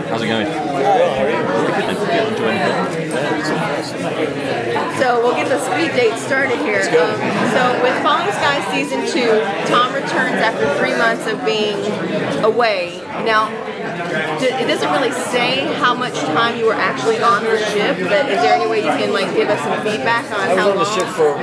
How's it going? So we'll get the speed date started here. So with Falling Skies Season 2, Tom returns after 3 months of being away. Now, it doesn't really say how much time you were actually on the ship, but is there any way you can like give us some feedback on how long? I was on the ship for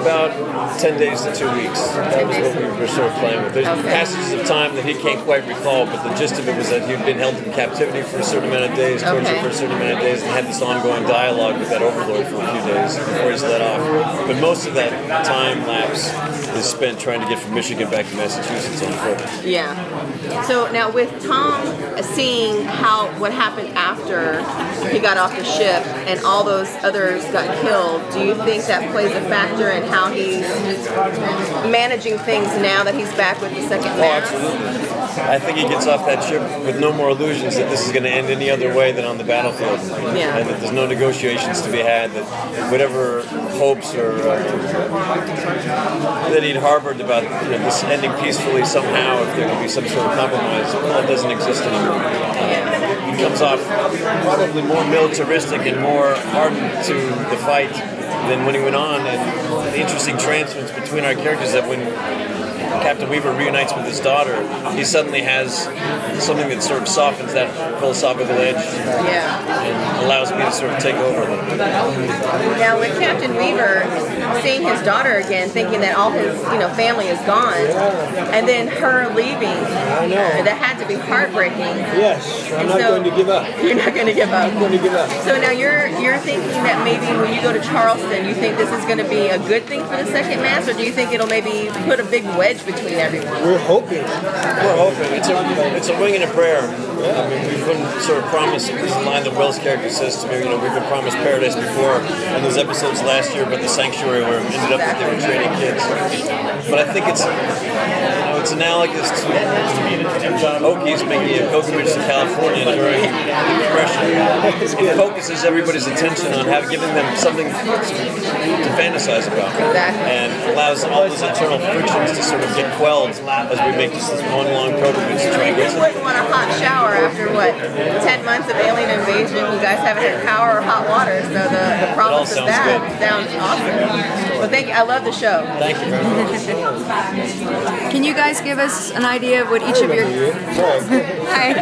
about 10 days to 2 weeks. That was what we were sort of playing with. There's passages of time that he can't quite recall, but the gist of it was that he'd been held in captivity for a certain amount of days, tortured for a certain amount of days, and had this ongoing dialogue with that overlord for a few days before he's let off. But most of that time lapse is spent trying to get from Michigan back to Massachusetts on foot. Yeah. So now with Tom seeing what happened after he got off the ship and all those others got killed, do you think that plays a factor in how he's managing things now that he's back with the second mass? Absolutely. I think he gets off that ship with no more illusions that this is going to end any other way than on the battlefield. Yeah. And that there's no negotiations to be had, that whatever hopes or that he'd harbored about this ending peacefully somehow, if there could be some sort of compromise, that doesn't exist anymore. He comes off probably more militaristic and more ardent to the fight than when he went on, and the interesting transference between our characters that when Captain Weaver reunites with his daughter, he suddenly has something that sort of softens that philosophical edge and allows me to sort of take over a little bit. Now with Captain Weaver, seeing his daughter again, thinking that all his family is gone, and then her leaving, that had to be heartbreaking. Yes, I'm not going to give up. You're not going to give up. I'm going to give up. So now you're thinking that maybe when you go to Charleston, you think this is going to be a good thing for the second mass, or do you think it'll maybe put a big wedge between everyone? We're hoping. We're hoping. It's a wing and a prayer. I mean, we've been sort of promised, this is a line that Will's character says to me, we've been promised paradise before, and those episodes last year about the sanctuary where it ended up that they were trading kids. But I think it's analogous to Okies making a pilgrimage to California during the Depression. It focuses everybody's attention on giving them something to fantasize about, and allows all those internal frictions to sort of get quelled as we make this one long pilgrimage to try and get You wouldn't want a hot shower after 10 months of alien invasion. You guys haven't had power or hot water, so the promise of that sounds awesome. Well, thank you. I love the show. Thank you very much. Can you guys give us an idea of what each of your Hi.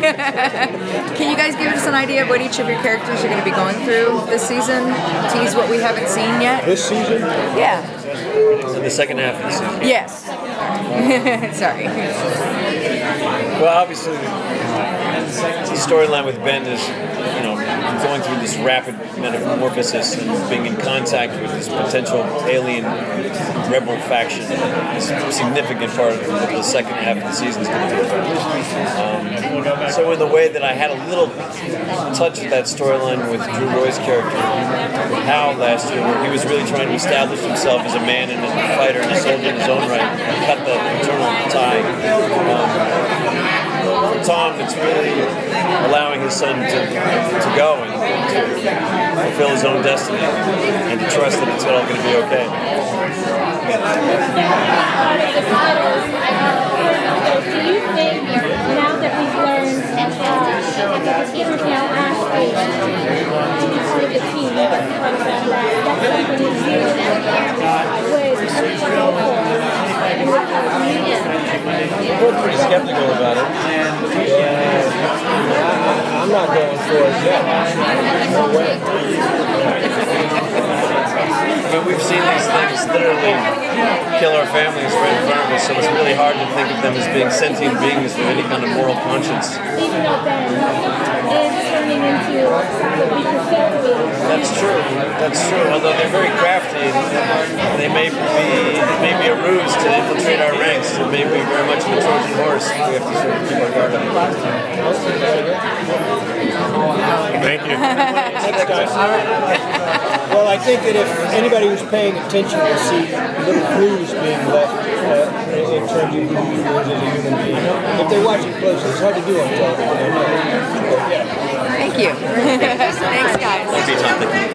Can you guys give us an idea of what each of your characters are going to be going through this season? Tease what we haven't seen yet. This season? Yeah. In the second half of the season. Yes. Sorry. Well, obviously, the storyline with Ben is, going through this rapid metamorphosis and being in contact with this potential alien rebel faction. It's a significant part of the second half of the season is going to be. So in the way that I had a little touch of that storyline with Drew Roy's character, Hal, last year, where he was really trying to establish himself as a man and a fighter and a soldier in his own right, and cut the internal tie. For Tom, it's really allowing his son to go and to fulfill his own destiny and to trust that it's all going to be okay. Do you think now that we've learned that the features now ask you to be part of the team, that's something that you would go for? We're both pretty skeptical about it. I'm not going for it yet. No way. But we've seen these things literally kill our families right in front of us, so it's really hard to think of them as being sentient beings with any kind of moral conscience. Even though Ben is turning into what we perceive to be. That's true. That's true. Although they're very crafty, they may be a ruse to infiltrate our ranks. It may be very much of a Trojan horse. We have to sort of keep our guard up. Thank you. Thanks, guys. Well, I think that if anybody who's paying attention will see little clues being left in terms of who you are as a human being. If they're watching closely, it's hard to do on television. Thank you. Thanks, guys. Thank you, Tom. Thank you.